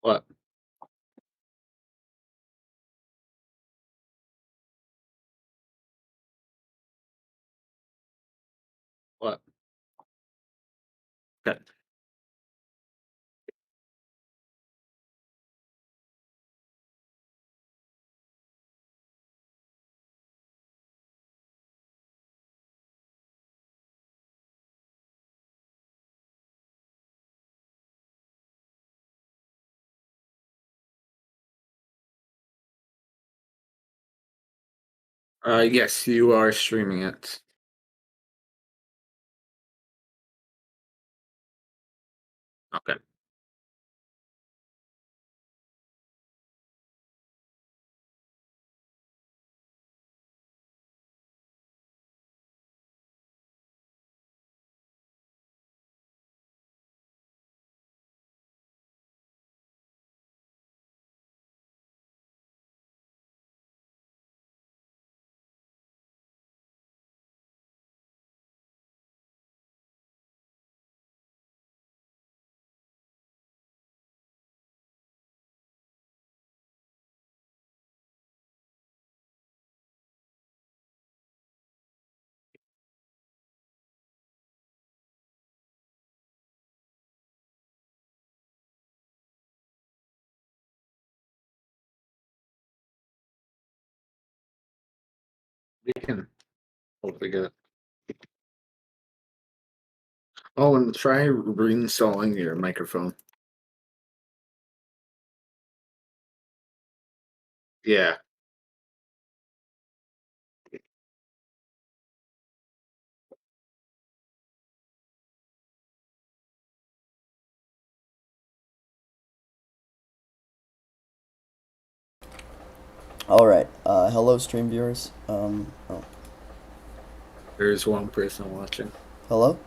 What? What? Okay. Yes, you are streaming it. Okay. We can hopefully get it. Oh, and try reinstalling your microphone. Yeah. All right. Hello, stream viewers. Oh, There's one person watching. hello.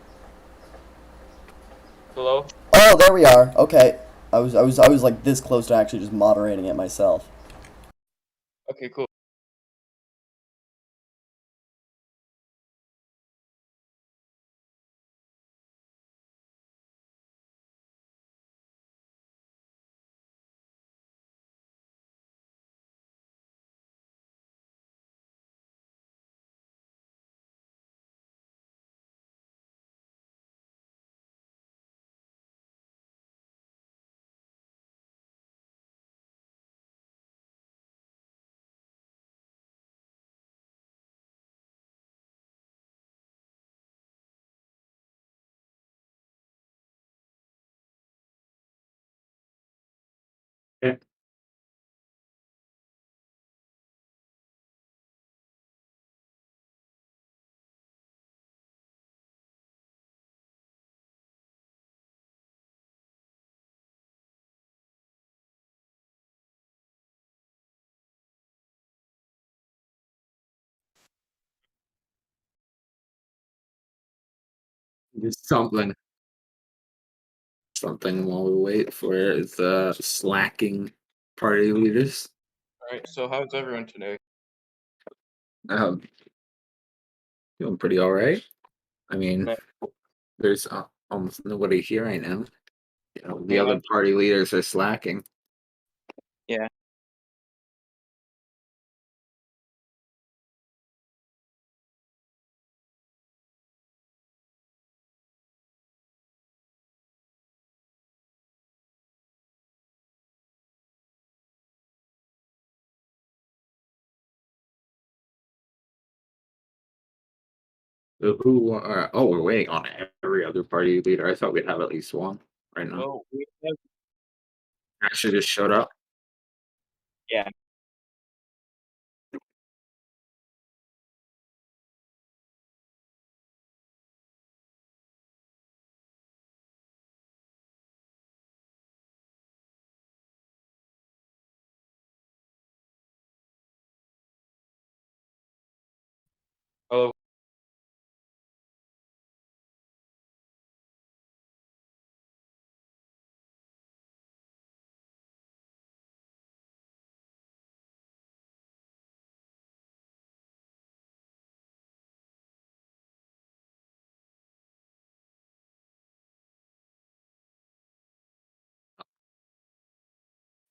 Hello? Oh, there we are. Okay. I was like this close to actually just moderating it myself. Okay, cool. Yeah. Just something while we wait for the slacking party leaders. Alright, so how's everyone today? Um, Feeling pretty all right. I mean, Uh, there's almost nobody here right now. The Yeah, other party leaders are slacking. yeah. Who are? Oh, we're waiting on every other party leader. I thought we'd have at least one right now. Oh, we have, Actually, just showed up. yeah. Hello.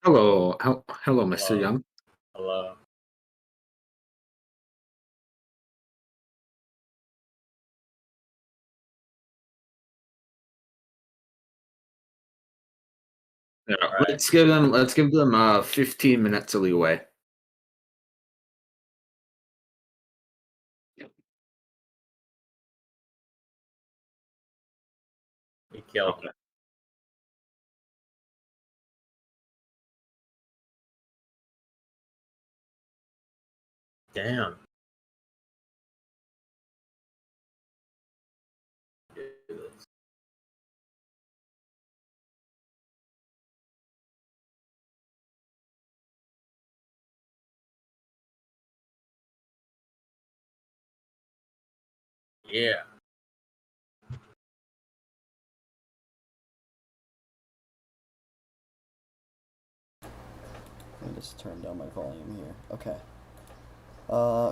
Hello, Mr. Hello. Young. Hello. Yeah, Alright. let's give them 15 minutes of leeway. He killed Okay. me. Damn. Do this. Yeah. Let me just turn down my volume here. Okay.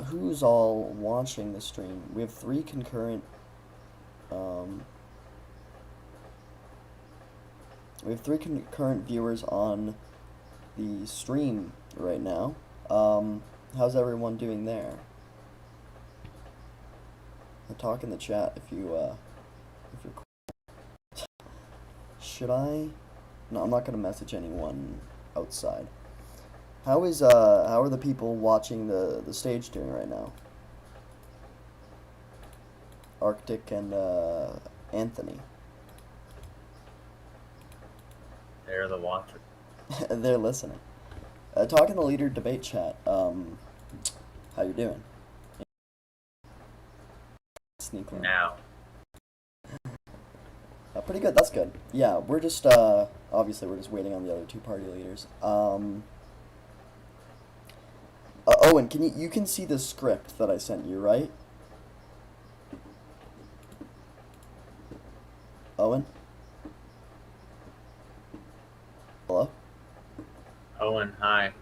Who's all watching the stream? We have 3 concurrent. We have 3 concurrent viewers on the stream right now. How's everyone doing there? Talk in the chat if you're cool. Should I? No, I'm not gonna message anyone outside. How are the people watching the stage doing right now? Arctic and Anthony. They're the watcher. They're listening. Talk in the leader debate chat. How you doing? Sneak link. Now. Pretty good. That's good. Yeah, we're just obviously we're just waiting on the other 2 party leaders. Owen, can you can see the script that I sent you, right? Owen? Hello? Owen, hi.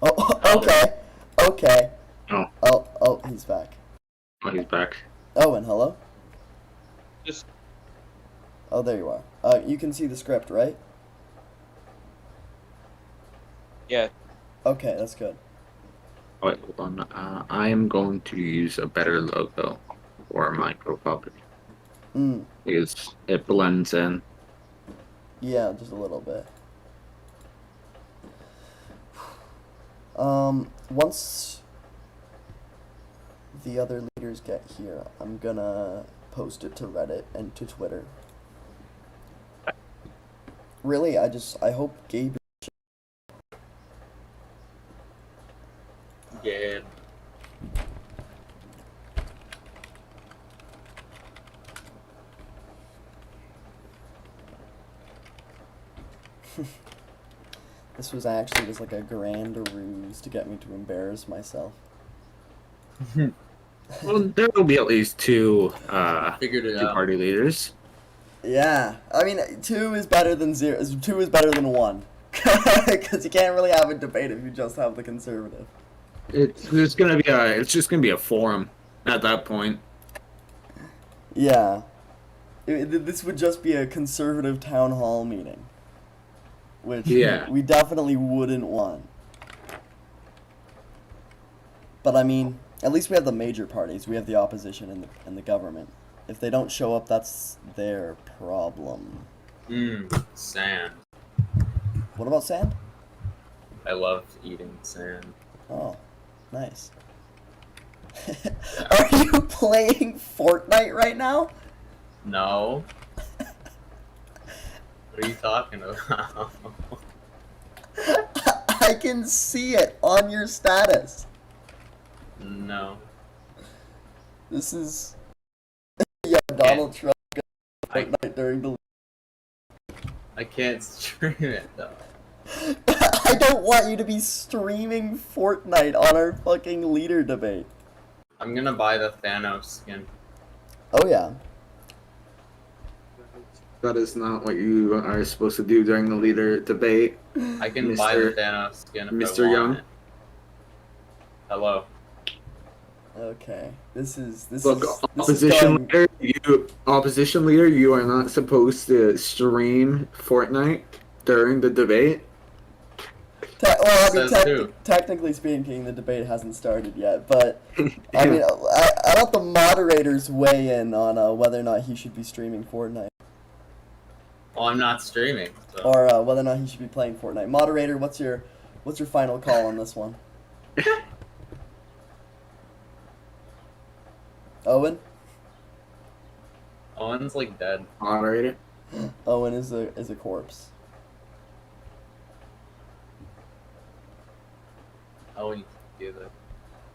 Oh, okay. Okay. Oh, Oh, he's back. oh, he's back. Owen, hello? Just Oh, there you are. You can see the script, right? yeah. Okay, that's good. Oh, wait, hold on. I am going to use a better logo for my profile picture because it blends in. Yeah, just a little bit. Once the other leaders get here, I'm gonna post it to Reddit and to Twitter. Really, I hope Gabe. Gabe. This was actually just like a grand ruse to get me to embarrass myself. Well, there will be at least 2 Figured it out. party leaders. Yeah, I mean, 2 is better than 0. 2 is better than 1. Because you can't really have a debate if you just have the conservative. It's just gonna be a forum at that point. Yeah. This would just be a conservative town hall meeting. Which Yeah. we definitely wouldn't want. But I mean, at least we have the major parties. We have the opposition and the government. If they don't show up, that's their problem. Sand. What about sand? I love eating sand. Oh, nice. Are you playing Fortnite right now? No. What are you talking about? I can see it on your status. No. This is yeah, Donald Trump got Fortnite during the. I can't stream it though. I don't want you to be streaming Fortnite on our fucking leader debate. I'm gonna buy the Thanos skin. Oh yeah. That is not what you are supposed to do during the leader debate. I can buy the Mr. Thanos skin if Mr. I want Young? it. Hello. Okay. This is Opposition leader, you are not supposed to stream Fortnite during the debate. Well, I mean, Says who? technically speaking, the debate hasn't started yet, but I mean, I want the moderators weigh in on whether or not he should be streaming Fortnite, Well, I'm not streaming. So. or whether or not he should be playing Fortnite. Moderator, what's your final call on this one? Owen? Owen's like dead. Moderator. Owen is a corpse. Owen, you do that.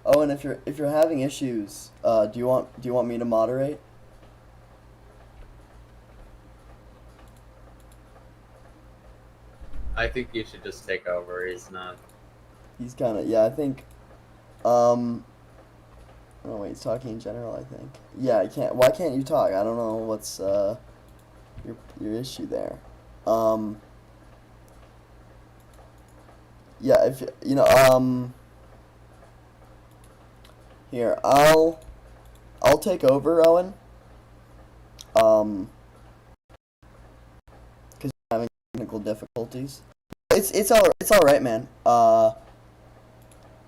Owen, if you're having issues, do you want me to moderate? I think you should just take over. He's not. He's kind of, yeah, I think, oh wait, he's talking in general, I think. Yeah, why can't you talk? I don't know what's, your issue there. Yeah, if, here, I'll take over, Owen. Because you're having technical difficulties. It's all right, man.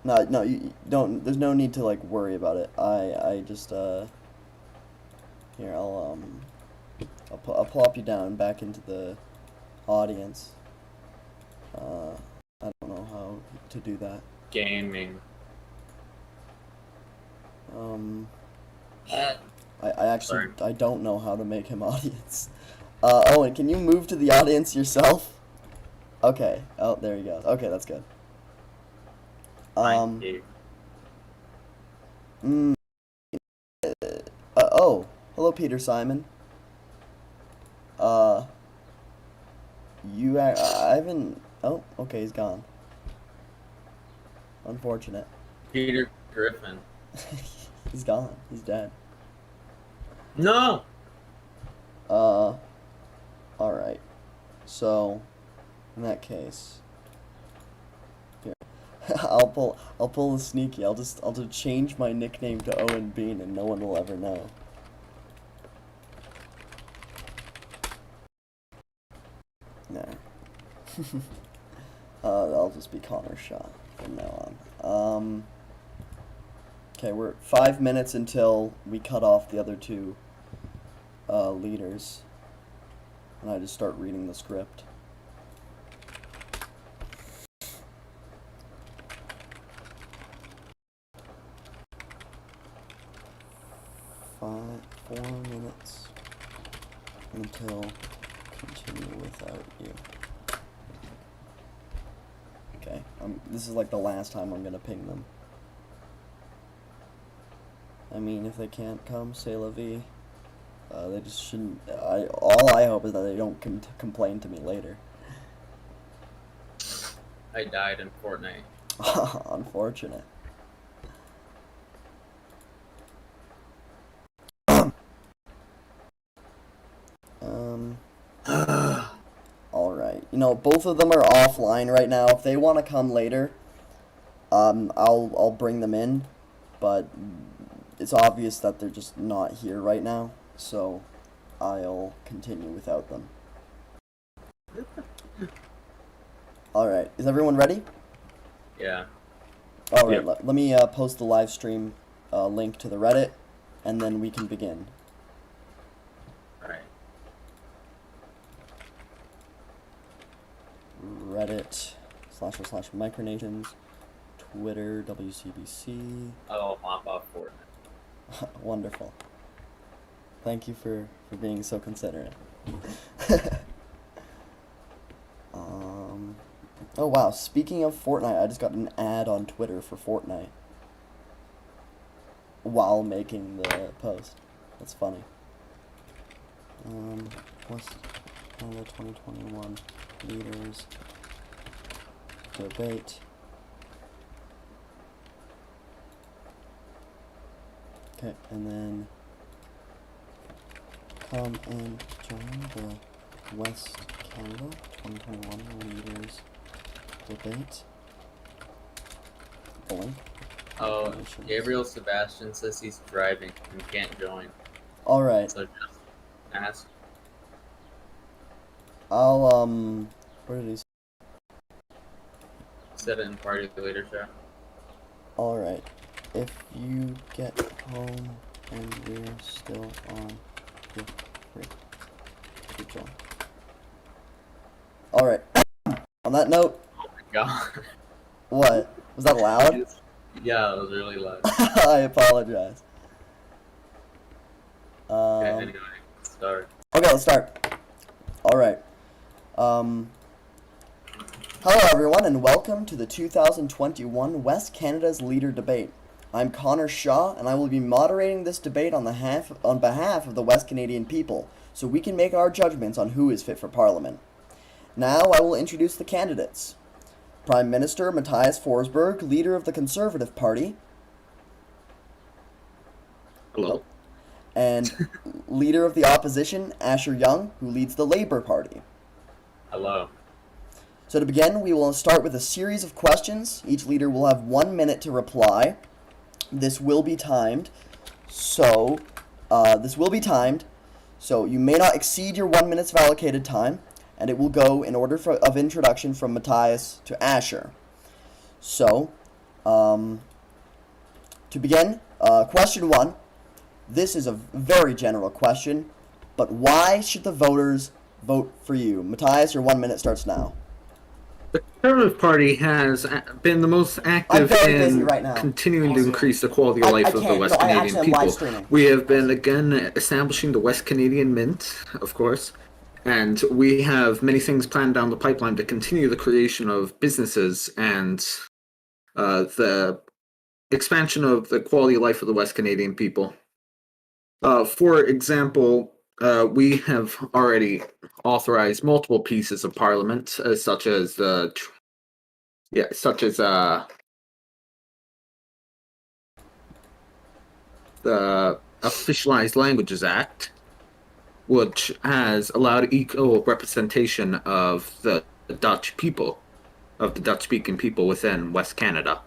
No, you don't. There's no need to like worry about it. I just here I'll plop you down back into the audience. I don't know how to do that. Gaming. I actually Sorry. I don't know how to make him audience. Owen, can you move to the audience yourself? Okay. Oh, there you go. Okay, that's good. Thank you. Oh, hello, Peter Simon. I haven't. Oh, okay, he's gone. Unfortunate. Peter Griffin. He's gone. He's dead. No. All right. So, in that case, here, I'll pull the sneaky. I'll just change my nickname to Owen Bean, and no one will ever know. There. I'll just be Connor Shaw from now on. Okay, we're 5 minutes until we cut off the other two leaders, and I just start reading the script. Four minutes until continue without you. Okay, this is like the last time I'm gonna ping them. I mean, if they can't come, c'est la vie. They just shouldn't. All I hope is that they don't complain to me later. I died in Fortnite. Unfortunate. Alright. Both of them are offline right now. If they want to come later, I'll bring them in, but it's obvious that they're just not here right now, so I'll continue without them. Alright, is everyone ready? Yeah. Alright, Yep. let me post the live stream link to the Reddit, and then we can begin. Alright. Reddit / Micronations, Twitter, WCBC. I'll mop off Fortnite. Wonderful. Thank you for being so considerate. Oh wow, speaking of Fortnite, I just got an ad on Twitter for Fortnite while making the post. That's funny. What's Canada 2021 leaders debate? Okay, and then come and join the West Canada 2021 leaders debate. The link. Oh, Information. Gabriel Sebastian says he's driving and can't join. Alright. So just ask. I'll What did he say? Said it in party leadership. Alright. If you get home and we're still on, feel free to join. Alright. On that note, Oh my god. what? Was that loud? Yeah, it was really loud. I apologize. Okay, anyway, start. Okay, let's start. Alright. Hello everyone and welcome to the 2021 West Canada's Leader Debate. I'm Connor Shaw and I will be moderating this debate on behalf of the West Canadian people, so we can make our judgments on who is fit for Parliament. Now I will introduce the candidates. Prime Minister Matthias Forsberg, leader of the Conservative Party. Hello. And leader of the opposition, Asher Young, who leads the Labour Party. Hello. So to begin, we will start with a series of questions. Each leader will have 1 minute to reply. This will be timed. So you may not exceed your 1 minute of allocated time, and it will go in order of introduction from Matthias to Asher. So, to begin, question 1. This is a very general question, but why should the voters vote for you? Matthias, your 1 minute starts now. The Conservative Party has been the most active in right now. continuing to increase the quality of life of the West Canadian people. We have been again establishing the West Canadian Mint, of course, and we have many things planned down the pipeline to continue the creation of businesses and the expansion of the quality of life of the West Canadian people. For example, we have already authorized multiple pieces of parliament, such as the Officialized Languages Act, which has allowed equal representation of the Dutch people, of the Dutch-speaking people within West Canada.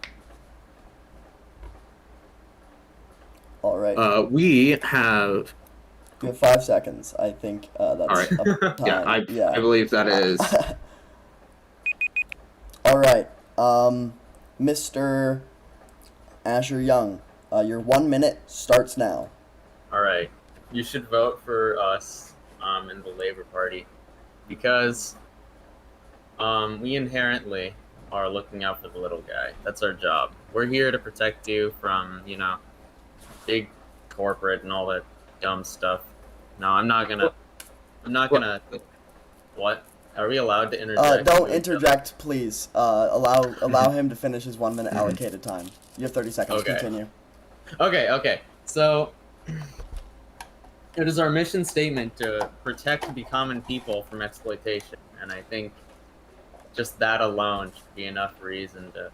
All right. We have. You have 5 seconds. I think that's All right. up time. I believe that is. All right. Mr. Asher Young, your 1 minute starts now. Alright. You should vote for us in the Labour Party because we inherently are looking out for the little guy. That's our job. We're here to protect you from, big corporate and all that dumb stuff. No, I'm not gonna. What? Are we allowed to interject? Don't interject, please. Allow him to finish his 1 minute allocated time. You have 30 seconds. Okay. Continue. Okay. So, it is our mission statement to protect the common people from exploitation, and I think just that alone should be enough reason to,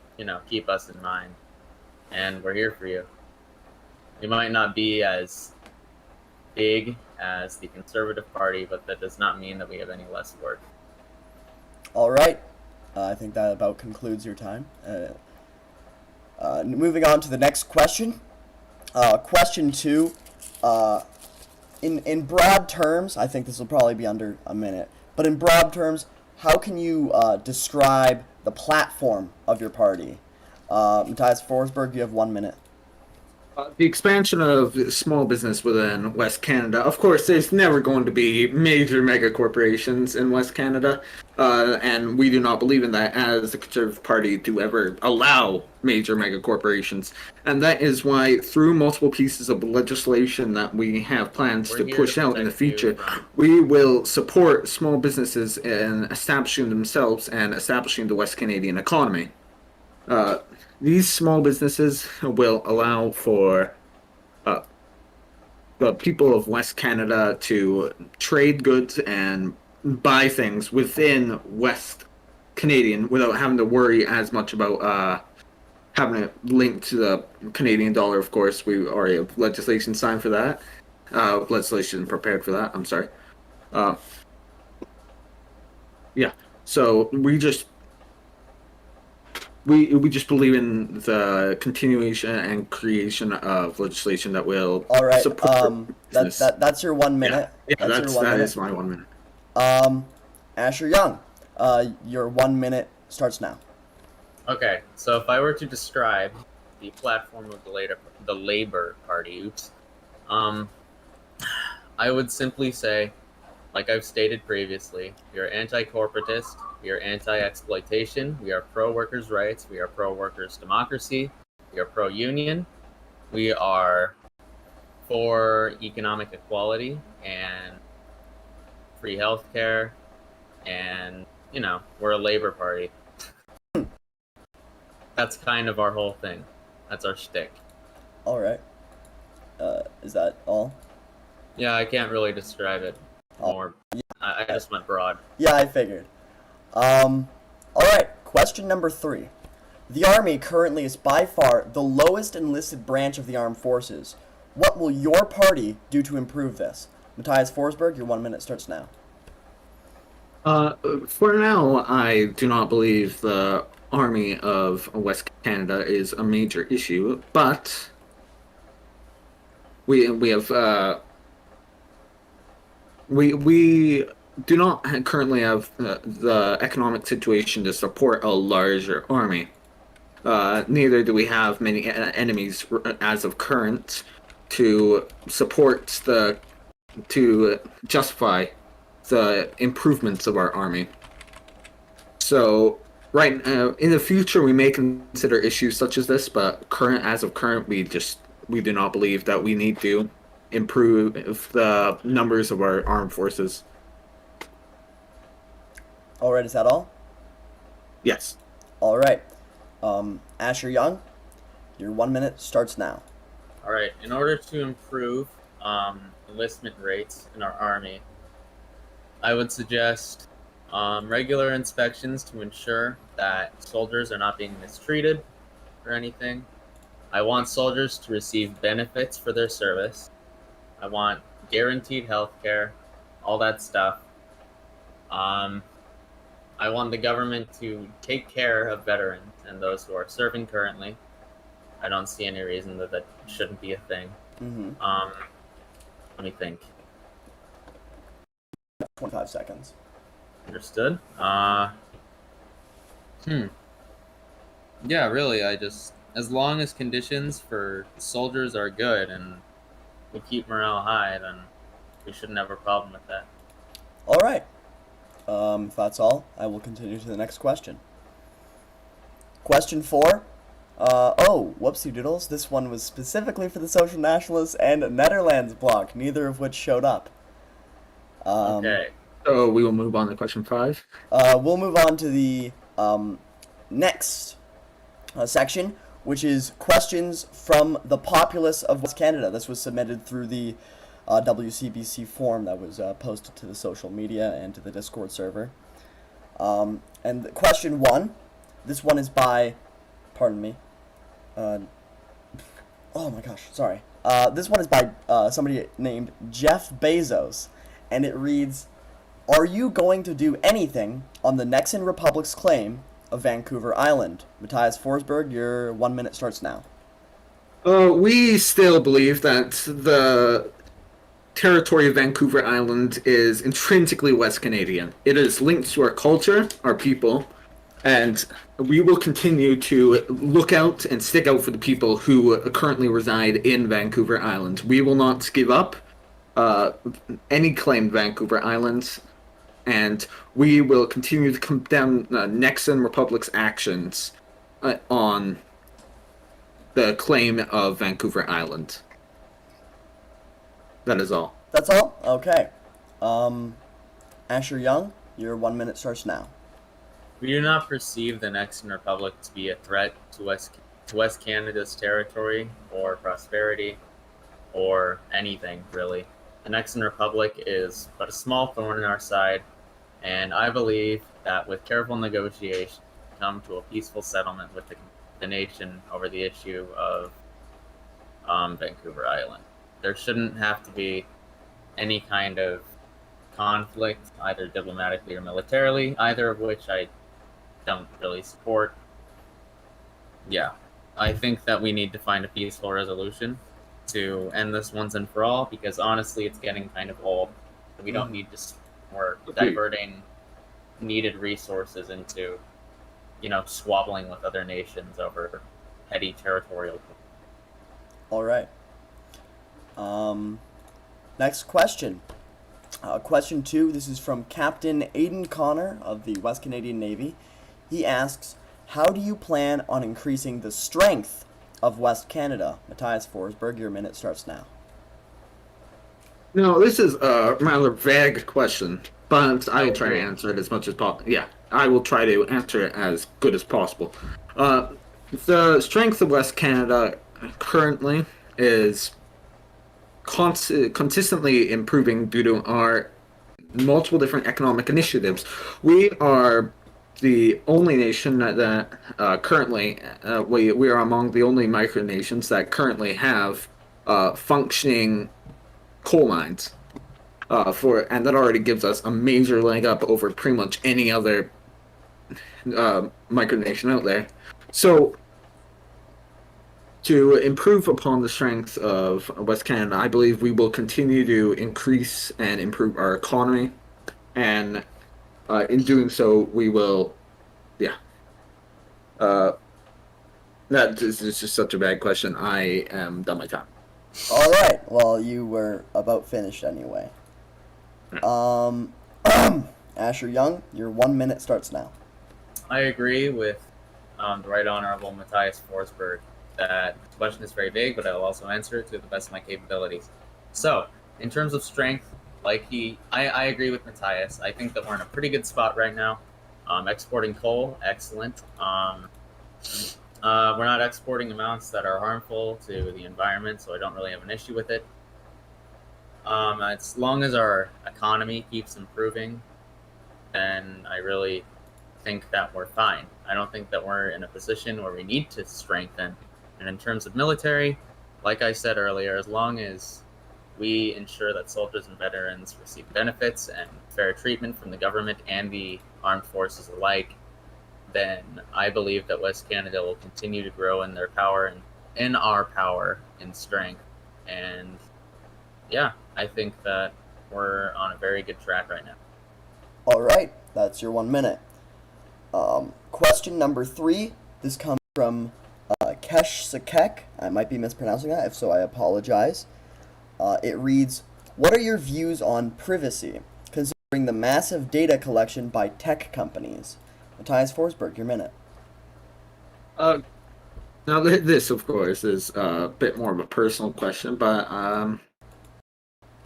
keep us in mind. And we're here for you. We might not be as big as the Conservative Party, but that does not mean that we have any less work. All right. I think that about concludes your time. Moving on to the next question. Question 2. In broad terms, I think this will probably be under a minute, but in broad terms, how can you describe the platform of your party? Matthias Forsberg, you have 1 minute. The expansion of small business within West Canada. Of course, there's never going to be major mega corporations in West Canada, and we do not believe in that as the Conservative Party to ever allow major mega corporations. And that is why, through multiple pieces of legislation that we have plans to push out in the future, we will support small businesses in establishing themselves and establishing the West Canadian economy. These small businesses will allow for the people of West Canada to trade goods and buy things within West Canadian without having to worry as much about having it linked to the Canadian dollar. Of course, we already have legislation signed for that. Legislation prepared for that. I'm sorry. So we just believe in the continuation and creation of legislation that will support that's your 1 minute. That is my 1 minute. Asher Young, Your 1 minute starts now. Okay, so if I were to describe the platform of the Labor Party, I would simply say, like I've stated previously, we are anti-corporatist, we are anti-exploitation, we are pro-workers' rights, we are pro-workers' democracy, we are pro-union, we are for economic equality and free healthcare, and, we're a labor party. That's kind of our whole thing. That's our shtick. All right. Is that all? Yeah, I can't really describe it more. I just went broad. Yeah, I figured. All right. Question number 3. The Army currently is by far the lowest enlisted branch of the armed forces. What will your party do to improve this? Matthias Forsberg, your 1 minute starts now. For now, I do not believe the Army of West Canada is a major issue, but we do not currently have the economic situation to support a larger army. Neither do we have many enemies as of current to justify the improvements of our army. So, right in the future, we may consider issues such as this, but as of current, we do not believe that we need to improve the numbers of our armed forces. All right, is that all? Yes. All right. Asher Young, your 1 minute starts now. All right. In order to improve enlistment rates in our army, I would suggest regular inspections to ensure that soldiers are not being mistreated or anything. I want soldiers to receive benefits for their service. I want guaranteed health care, all that stuff. I want the government to take care of veterans and those who are serving currently. I don't see any reason that shouldn't be a thing. Mm-hmm. Let me think. 25 seconds. Understood. Yeah, really, as long as conditions for soldiers are good and we keep morale high, then we shouldn't have a problem with that. All right. If that's all, I will continue to the next question. Question 4. Whoopsie doodles. This one was specifically for the Social Nationalists and Netherlands bloc, neither of which showed up. Okay. So we will move on to question 5. We'll move on to the next section, which is questions from the populace of West Canada. This was submitted through the WCBC form that was posted to the social media and to the Discord server. And question 1, this one is by, pardon me, oh my gosh, sorry. This one is by somebody named Jeff Bezos, and it reads, are you going to do anything on the Nexen Republic's claim of Vancouver Island? Matthias Forsberg, your 1 minute starts now. We still believe that the territory of Vancouver Island is intrinsically West Canadian. It is linked to our culture, our people, and we will continue to look out and stick out for the people who currently reside in Vancouver Island. We will not give up any claimed Vancouver Island, and we will continue to condemn Nexen Republic's actions on the claim of Vancouver Island. That is all. That's all? Okay. Asher Young, your 1 minute starts now. We do not perceive the Nexen Republic to be a threat to West Canada's territory or prosperity or anything, really. The Nexen Republic is but a small thorn in our side, and I believe that with careful negotiation, we come to a peaceful settlement with the nation over the issue of Vancouver Island. There shouldn't have to be any kind of conflict, either diplomatically or militarily, either of which I don't really support. Yeah, I think that we need to find a peaceful resolution to end this once and for all, because honestly it's getting kind of old. We don't need to more diverting needed resources into, squabbling with other nations over petty territorial. All right. Next question. Question 2. This is from Captain Aidan Connor of the West Canadian Navy. He asks, how do you plan on increasing the strength of West Canada? Matthias Forsberg, your minute starts now. No, this is a rather vague question, but I will try to agree. answer it as much as possible. Yeah, I will try to answer it as good as possible. The strength of West Canada currently is consistently improving due to our multiple different economic initiatives. We are the only nation that currently we are among the only micronations that currently have functioning coal mines. And that already gives us a major leg up over pretty much any other micronation out there. So to improve upon the strength of West Canada, I believe we will continue to increase and improve our economy, and in doing so, we will, yeah. That is just such a bad question. I am done my time. All right. Well, you were about finished anyway. Asher Young, your 1 minute starts now. I agree with the Right Honorable Matthias Forsberg that the question is very vague, but I will also answer it to the best of my capabilities. So, in terms of strength, I agree with Matthias. I think that we're in a pretty good spot right now. Exporting coal, excellent. We're not exporting amounts that are harmful to the environment, so I don't really have an issue with it. As long as our economy keeps improving, then I really think that we're fine. I don't think that we're in a position where we need to strengthen. And in terms of military, like I said earlier, as long as we ensure that soldiers and veterans receive benefits and fair treatment from the government and the armed forces alike, then I believe that West Canada will continue to grow in their power and in our power and strength. And yeah, I think that we're on a very good track right now. All right. That's your 1 minute. Question number 3. This comes from Kesh Sakek. I might be mispronouncing that. If so, I apologize. It reads, what are your views on privacy, considering the massive data collection by tech companies? Matthias Forsberg, your minute. Now, this, of course, is a bit more of a personal question, but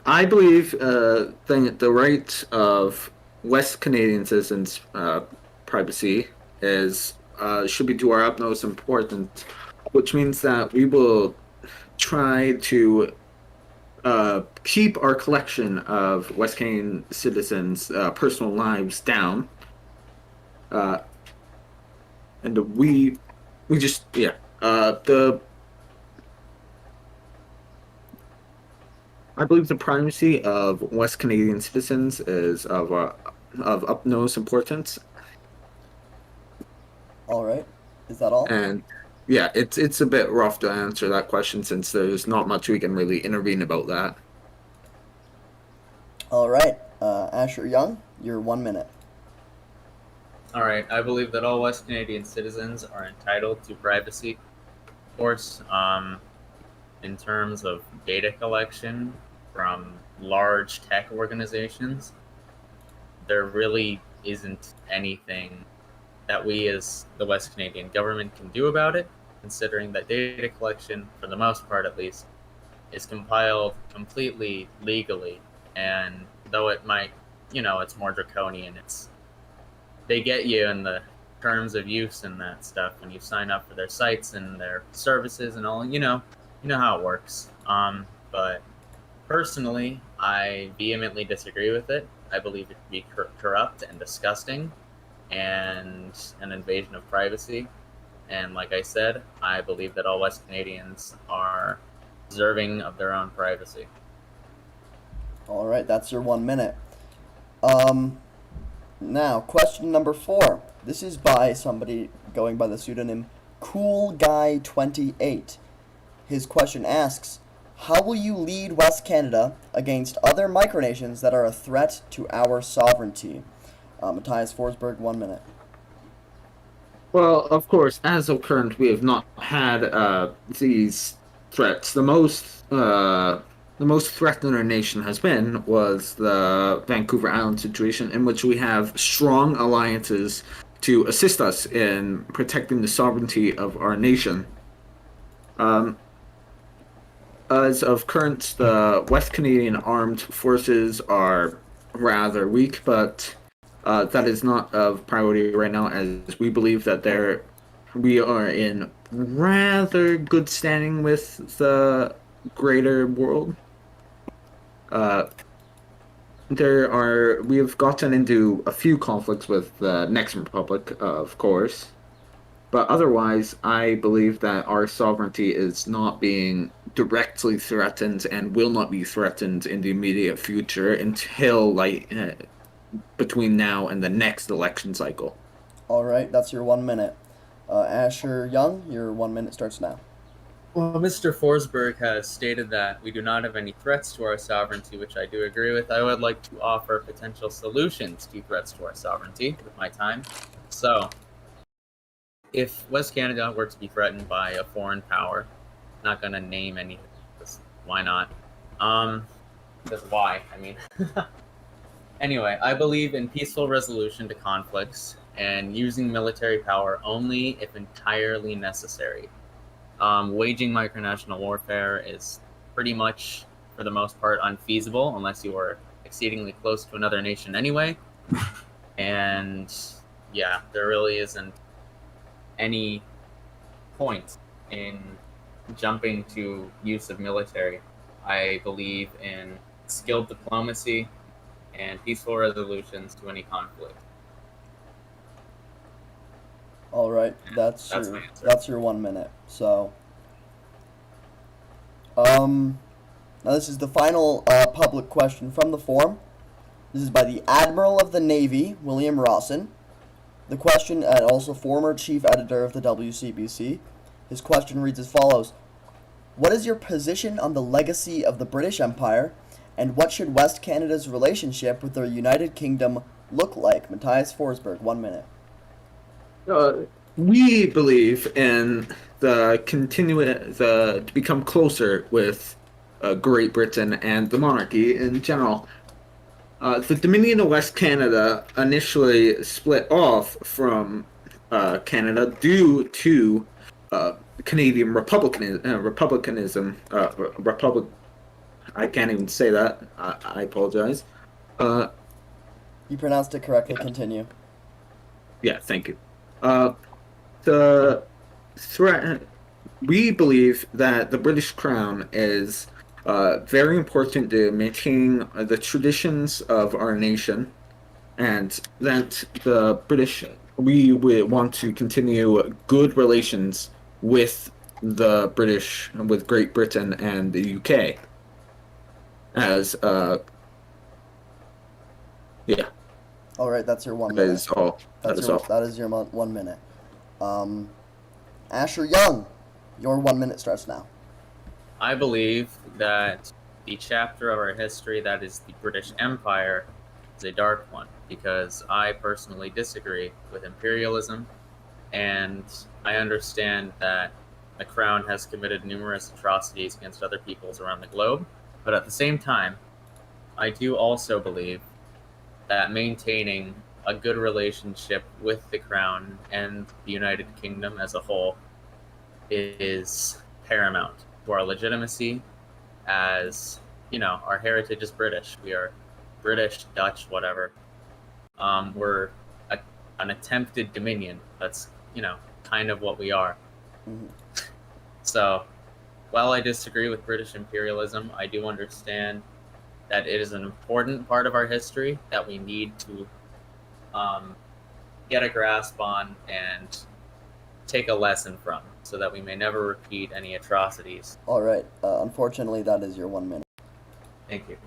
I believe the right of West Canadian citizens' privacy should be to our utmost importance, which means that we will try to keep our collection of West Canadian citizens' personal lives down, and we just I believe the privacy of West Canadian citizens is of utmost importance. All right. Is that all? And yeah, it's a bit rough to answer that question since there's not much we can really intervene about that. All right. Asher Young, your 1 minute. All right, I believe that all West Canadian citizens are entitled to privacy. Of course, in terms of data collection from large tech organizations, there really isn't anything that we as the West Canadian government can do about it, considering that data collection, for the most part at least, is compiled completely legally. And though it might, it's more draconian, they get you in the terms of use and that stuff when you sign up for their sites and their services and all, you know how it works. But personally, I vehemently disagree with it. I believe it to be corrupt and disgusting and an invasion of privacy. And like I said, I believe that all West Canadians are deserving of their own privacy. All right, that's your 1 minute. Now, question number 4. This is by somebody going by the pseudonym Cool Guy 28. His question asks, how will you lead West Canada against other micronations that are a threat to our sovereignty? Matthias Forsberg, 1 minute. Well, of course, as of current, we have not had these threats. The most threatened our nation has been was the Vancouver Island situation, in which we have strong alliances to assist us in protecting the sovereignty of our nation. Um, as of current, the West Canadian Armed Forces are rather weak, but that is not of priority right now, as we believe that we are in rather good standing with the greater world. We have gotten into a few conflicts with the next Republic, of course, but otherwise, I believe that our sovereignty is not being directly threatened and will not be threatened in the immediate future until between now and the next election cycle. All right, that's your 1 minute. Asher Young, your 1 minute starts now. Well, Mr. Forsberg has stated that we do not have any threats to our sovereignty, which I do agree with. I would like to offer potential solutions to threats to our sovereignty with my time. So, if West Canada were to be threatened by a foreign power, not going to name any, why not? Because why? I mean, anyway, I believe in peaceful resolution to conflicts and using military power only if entirely necessary. Waging micronational warfare is pretty much, for the most part, unfeasible unless you are exceedingly close to another nation anyway. And yeah, there really isn't any point in jumping to use of military. I believe in skilled diplomacy and peaceful resolutions to any conflict. All right, that's your 1 minute. So, now this is the final public question from the forum. This is by the Admiral of the Navy, William Rawson. The question, and also former chief editor of the WCBC. His question reads as follows: what is your position on the legacy of the British Empire, and what should West Canada's relationship with the United Kingdom look like? Matthias Forsberg, 1 minute. We believe in to become closer with Great Britain and the monarchy in general. The Dominion of West Canada initially split off from Canada due to Canadian republicanism. I can't even say that. I apologize. You pronounced it correctly. Yeah. Continue. Yeah, thank you. The threat. We believe that the British Crown is very important to maintaining the traditions of our nation, and that we would want to continue good relations with with Great Britain and the UK. Yeah. All right, that's your 1 minute. That is all. That is your 1 minute. Asher Young, your 1 minute starts now. I believe that the chapter of our history that is the British Empire is a dark one, because I personally disagree with imperialism, and I understand that the Crown has committed numerous atrocities against other peoples around the globe, but at the same time, I do also believe that maintaining a good relationship with the Crown and the United Kingdom as a whole is paramount to our legitimacy, as, you know, our heritage is British. We are British, Dutch, whatever. We're an attempted dominion. That's, you know, kind of what we are. Mm-hmm. So, while I disagree with British imperialism, I do understand that it is an important part of our history that we need to get a grasp on and take a lesson from, so that we may never repeat any atrocities. All right. Unfortunately, that is your 1 minute. Thank you.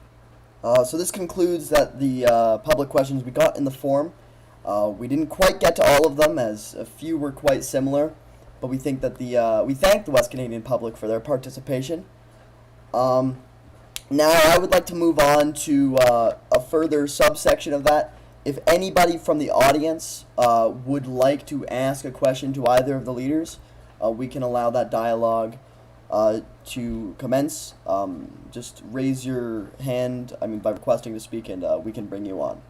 So this concludes the public questions we got in the forum. We didn't quite get to all of them, as a few were quite similar, but we think that we thank the West Canadian public for their participation. Now I would like to move on to a further subsection of that, if anybody from the audience would like to ask a question to either of the leaders, we can allow that dialogue to commence. Just raise your hand, by requesting to speak, and we can bring you on.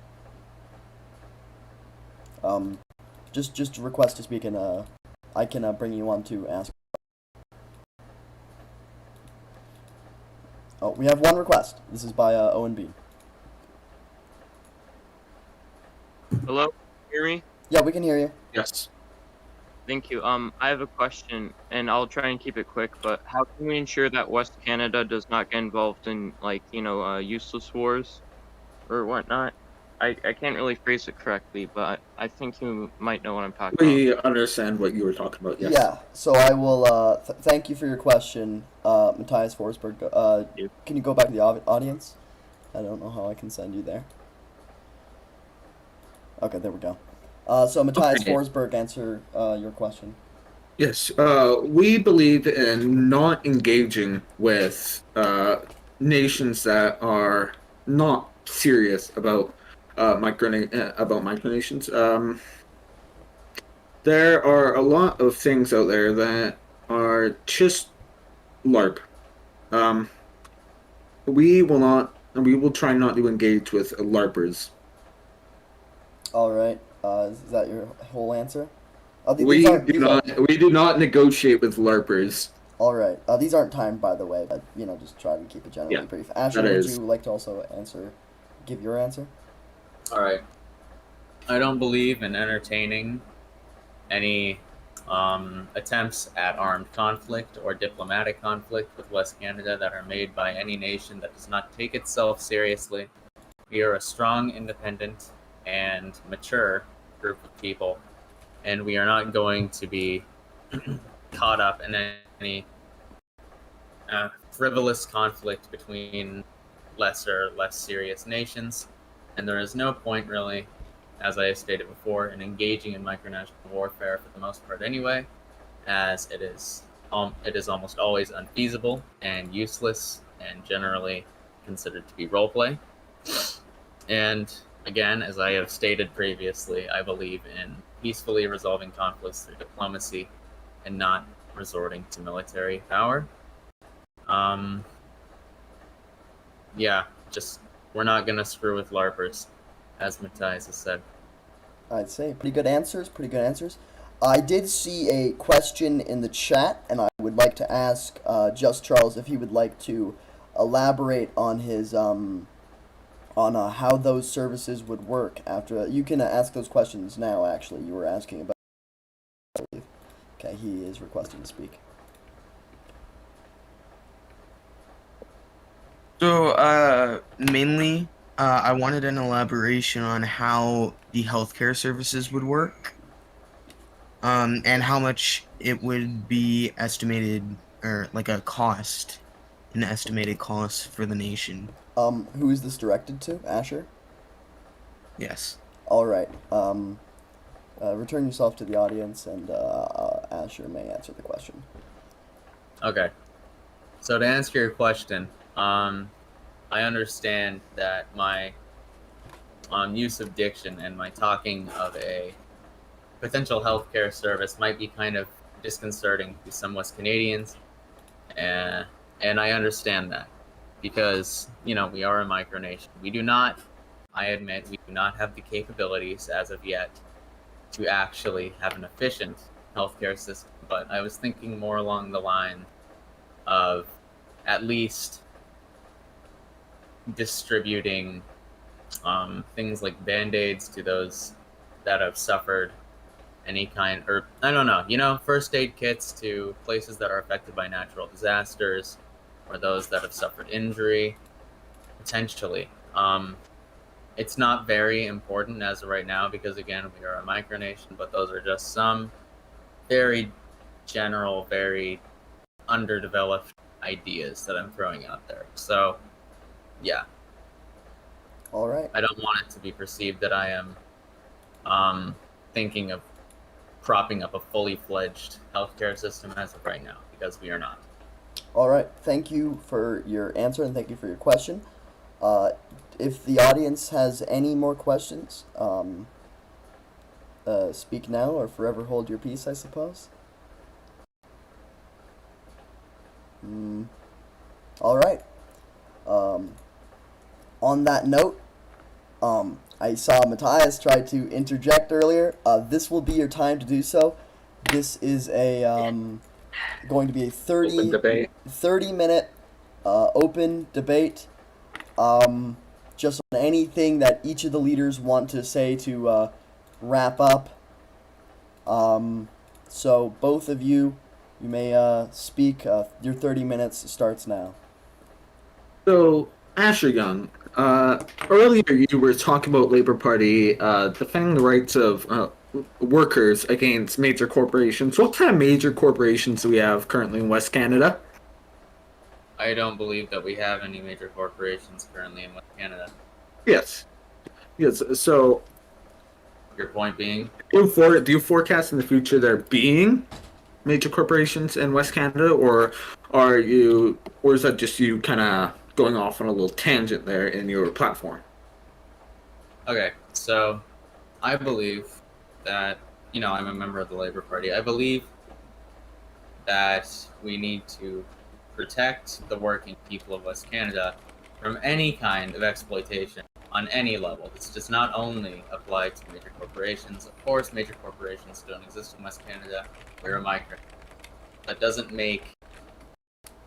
Just request to speak, and I can bring you on to ask. Oh, we have one request. This is by O and B. Hello, hear me? Yeah, we can hear you. Yes. Thank you. I have a question, and I'll try and keep it quick. But how can we ensure that West Canada does not get involved in, like, useless wars or whatnot? I can't really phrase it correctly, but I think you might know what I'm talking about. We understand what you were talking about, yes. Yeah, so I will thank you for your question, Matthias Forsberg. you. Can you go back to the audience? I don't know how I can send you there. Okay, there we go. So Matthias Okay. Forsberg, answer your question. Yes, we believe in not engaging with nations that are not serious about micronations. There are a lot of things out there that are just LARP. We will try not to engage with LARPers. All right. Is that your whole answer? We do not negotiate with LARPers. All right. These aren't timed, by the way, but just try to keep it generally brief. Asher, would you like to also give your answer? All right. I don't believe in entertaining any attempts at armed conflict or diplomatic conflict with West Canada that are made by any nation that does not take itself seriously. We are a strong, independent, and mature group of people, and we are not going to be caught up in any frivolous conflict between less serious nations. And there is no point, really, as I stated before, in engaging in micronational warfare for the most part anyway, as it is almost always unfeasible and useless and generally considered to be roleplay. And again, as I have stated previously, I believe in peacefully resolving conflicts through diplomacy and not resorting to military power. We're not going to screw with LARPers, as Matthias has said. I'd say pretty good answers. I did see a question in the chat, and I would like to ask Just Charles if he would like to elaborate on his on how those services would work after. You can ask those questions now. Actually, you were asking about. Okay, he is requesting to speak. So, mainly, I wanted an elaboration on how the healthcare services would work, and how much it would be estimated, or like an estimated cost for the nation. Who is this directed to? Asher? Yes. All right. Return yourself to the audience, and Asher may answer the question. Okay. So to answer your question, I understand that my use of diction and my talking of a potential healthcare service might be kind of disconcerting to some West Canadians, and I understand that because we are a micronation. I admit, we do not have the capabilities as of yet to actually have an efficient healthcare system. But I was thinking more along the line of at least distributing things like Band-Aids to those that have suffered any kind, or I don't know, first aid kits to places that are affected by natural disasters or those that have suffered injury, potentially. It's not very important as of right now because, again, we are a micronation, but those are just some very general, very underdeveloped ideas that I'm throwing out there. So, yeah. All right. I don't want it to be perceived that I am thinking of propping up a fully fledged healthcare system as of right now, because we are not. All right. Thank you for your answer and thank you for your question. If the audience has any more questions, speak now or forever hold your peace, I suppose. All right. On that note, I saw Matthias try to interject earlier. This will be your time to do so. This is a going to be a Open debate. 30-minute open debate. Just on anything that each of the leaders want to say to wrap up. So both of you may speak. Your 30 minutes starts now. So, Asher Young, earlier you were talking about Labor Party defending the rights of workers against major corporations. What kind of major corporations do we have currently in West Canada? I don't believe that we have any major corporations currently in West Canada. Yes. Yes. So, Your point being? do you forecast in the future there being major corporations in West Canada, or is that just you kind of going off on a little tangent there in your platform? Okay, so I believe that, I'm a member of the Labor Party. I believe that we need to protect the working people of West Canada from any kind of exploitation on any level. This does not only apply to major corporations. Of course, major corporations don't exist in West Canada. We're a micro. That doesn't make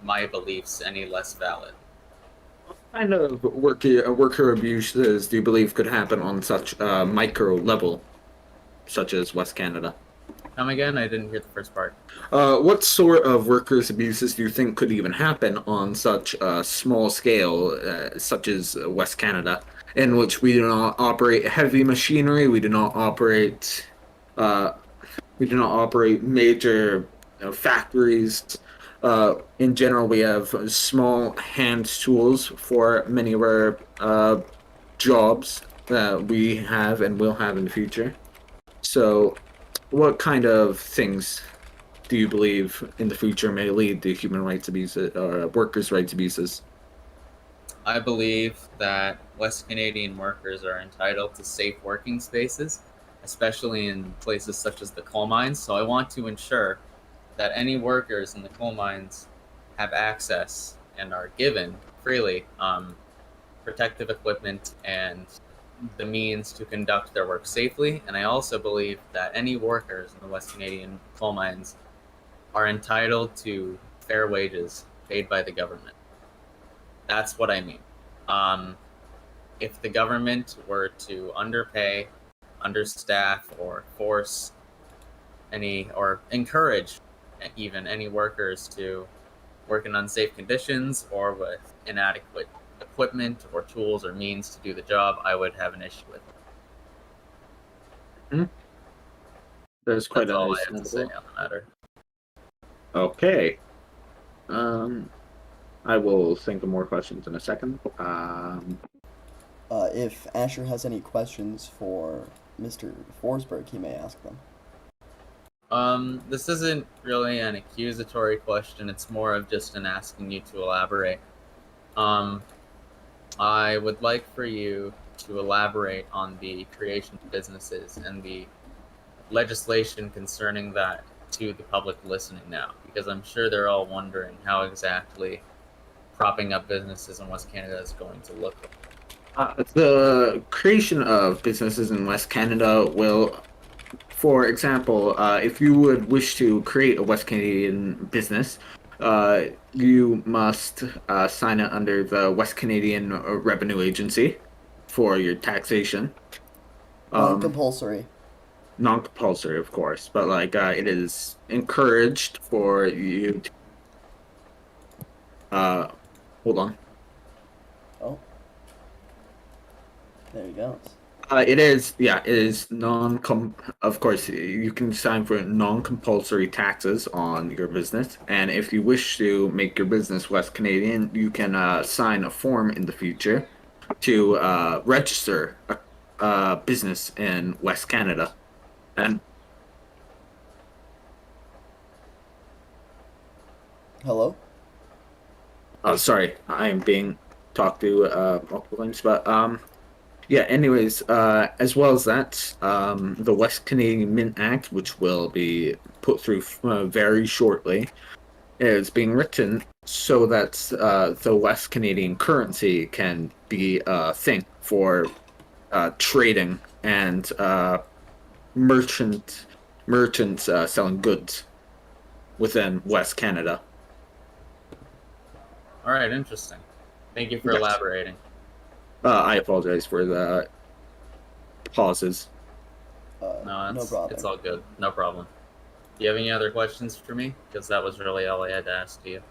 my beliefs any less valid. What kind of worker abuses do you believe could happen on such a micro level, such as West Canada? Come again? I didn't hear the first part. What sort of workers' abuses do you think could even happen on such a small scale, such as West Canada, in which we do not operate heavy machinery, we do not operate major factories. In general, we have small hand tools for many of our jobs that we have and will have in the future. So, what kind of things do you believe in the future may lead to human rights abuses or workers' rights abuses? I believe that West Canadian workers are entitled to safe working spaces, especially in places such as the coal mines. So I want to ensure that any workers in the coal mines have access and are given freely protective equipment and the means to conduct their work safely. And I also believe that any workers in the West Canadian coal mines are entitled to fair wages paid by the government. That's what I mean. If the government were to underpay, understaff, or force or encourage even any workers to work in unsafe conditions or with inadequate equipment or tools or means to do the job, I would have an issue with it. There's quite That's a all nice I have to say on the matter. Okay. I will think of more questions in a second. If Asher has any questions for Mr. Forsberg, he may ask them. This isn't really an accusatory question. It's more of just an asking you to elaborate. I would like for you to elaborate on the creation of businesses and the legislation concerning that to the public listening now, because I'm sure they're all wondering how exactly propping up businesses in West Canada is going to look like. The creation of businesses in West Canada will, for example, if you would wish to create a West Canadian business, you must sign it under the West Canadian Revenue Agency for your taxation. Non-compulsory. Non-compulsory, of course, but it is encouraged for you to, hold on. Oh. There he goes. It is of course, you can sign for non-compulsory taxes on your business, and if you wish to make your business West Canadian, you can sign a form in the future to register a business in West Canada. And Hello? sorry, I am being talk to multiple times. But yeah. Anyways, as well as that, the West Canadian Mint Act, which will be put through very shortly, is being written so that the West Canadian currency can be a thing for trading and merchants selling goods within West Canada. All right, interesting. Thank you for Yes. elaborating. I apologize for the pauses. No, no problem. it's all good. No problem. Do you have any other questions for me? Because that was really all I had to ask you.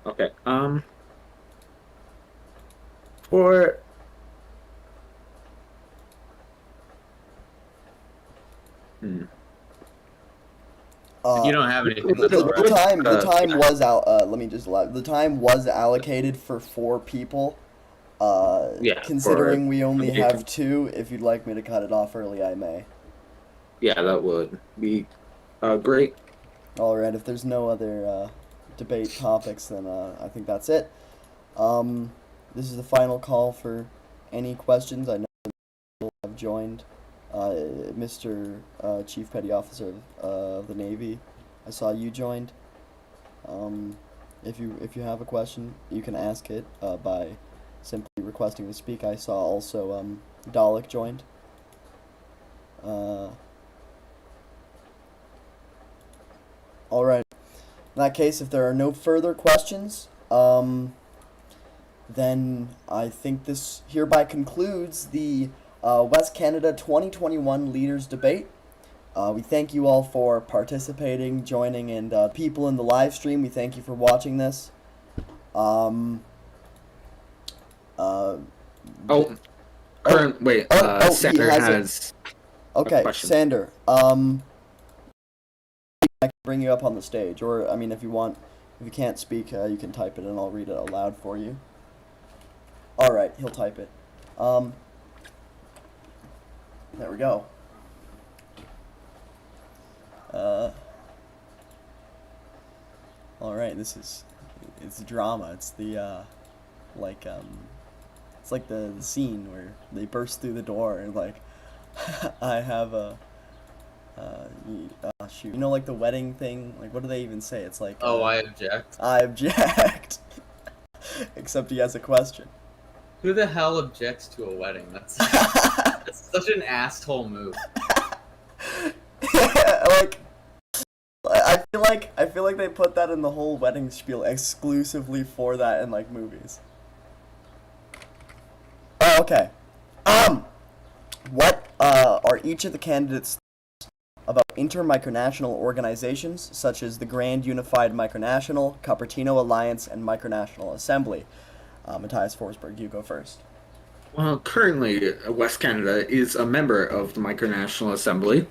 Okay. For If you don't have anything, that's the, all the right. time the time was out. Let me just the time was allocated for 4 people. Yeah, Considering we only yeah. have 2, if you'd like me to cut it off early, I may. yeah, that would be great. All right. If there's no other debate topics, then I think that's it. This is the final call for any questions. I know people have joined. Mr. Chief Petty Officer of the Navy, I saw you joined. If you have a question, you can ask it by simply requesting to speak. I saw also Dalek joined. All right. In that case, if there are no further questions, then I think this hereby concludes the West Canada 2021 Leaders Debate. We thank you all for participating, joining, and people in the live stream, we thank you for watching this. Senator he has Okay, question. Sander, I can bring you up on the stage, or, I mean, if you can't speak, you can type it and I'll read it aloud for you. Alright, he'll type it. There we go. Alright, it's drama. It's the, it's like the scene where they burst through the door and, like, I have a, shoot. You know, like the wedding thing? Like, what do they even say? It's like, Oh, I object. I object. Except he has a question. Who the hell objects to a wedding? That's such an asshole move. Like, I feel like they put that in the whole wedding spiel exclusively for that in, like, movies. Oh, okay. What are each of the candidates about inter-micronational organizations such as the Grand Unified Micronational, Cupertino Alliance, and Micronational Assembly? Matthias Forsberg, you go first. Well, currently, West Canada is a member of the Micronational Assembly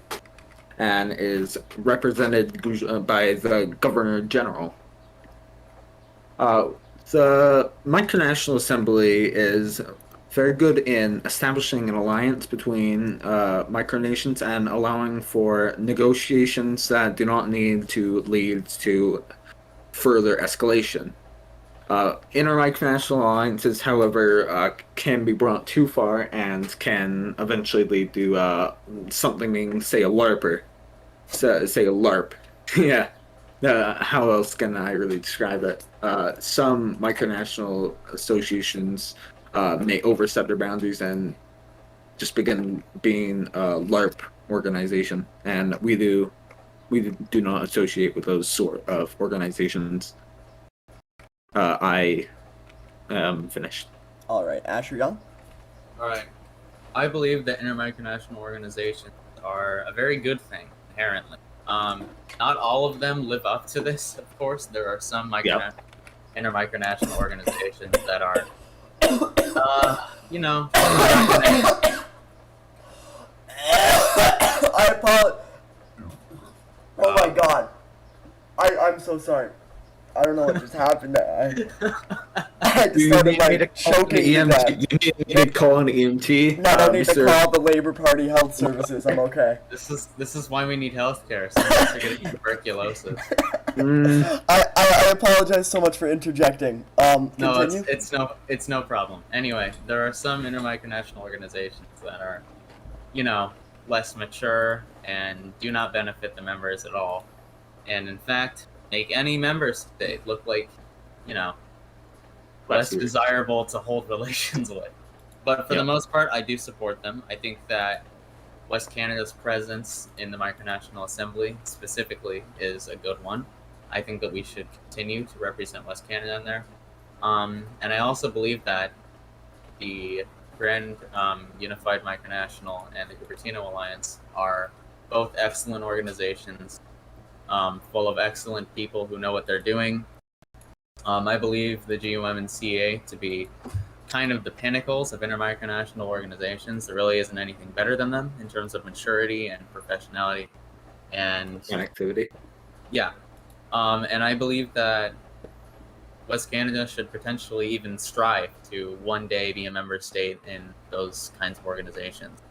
and is represented by the Governor General. The Micronational Assembly is very good in establishing an alliance between micronations and allowing for negotiations that do not need to lead to further escalation. Inter-micronational alliances, however, can be brought too far and can eventually lead to something being, say, a LARPer. Say a LARP. Yeah. How else can I really describe it? Some micronational associations may overstep their boundaries and just begin being a LARP organization, and we do not associate with those sort of organizations. I am finished. All right, Asher Young. All right. I believe that intermicronational organizations are a very good thing inherently. Not all of them live up to this, of course. There are some intermicronational organizations that are, I apologize. Oh my god. I'm so sorry. I don't know what just happened. I just started like choking to death. You need to call an EMT. No, I don't need to call the Labor Party Health Services. I'm okay. This is why we need healthcare. Some of us are getting tuberculosis. I apologize so much for interjecting. No, Continue. it's no problem. Anyway, there are some intermicronational organizations that are, less mature and do not benefit the members at all, and in fact make any member state look like, less Less desirable to hold relations with. But for the Yep. most part, I do support them. I think that West Canada's presence in the Micronational Assembly specifically is a good one. I think that we should continue to represent West Canada in there. And I also believe that the Grand Unified Micronational and the Cupertino Alliance are both excellent organizations, full of excellent people who know what they're doing. I believe the GUM and CA to be kind of the pinnacles of intermicronational organizations. There really isn't anything better than them in terms of maturity and professionality. And activity. yeah, and I believe that West Canada should potentially even strive to one day be a member state in those kinds of organizations.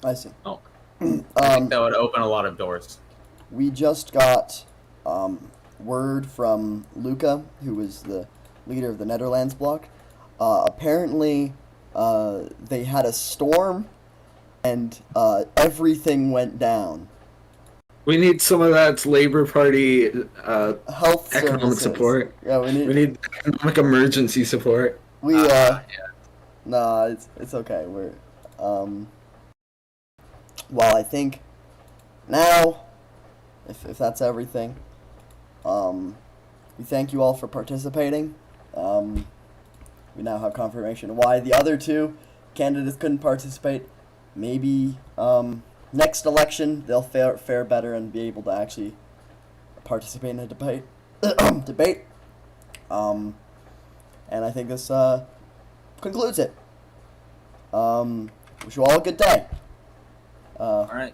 I see. Oh, I think that would open a lot of doors. We just got word from Luca, who was the leader of the Netherlands bloc. Apparently, they had a storm, and everything went down. We need some of that Labor Party Health economic services. support. Yeah, We need economic emergency support. Nah, it's okay. We're well, I think now, if that's everything, we thank you all for participating. We now have confirmation why the other two candidates couldn't participate. Maybe next election they'll fare better and be able to actually participate in a debate. And I think this concludes it. Wish you all a good day. All right.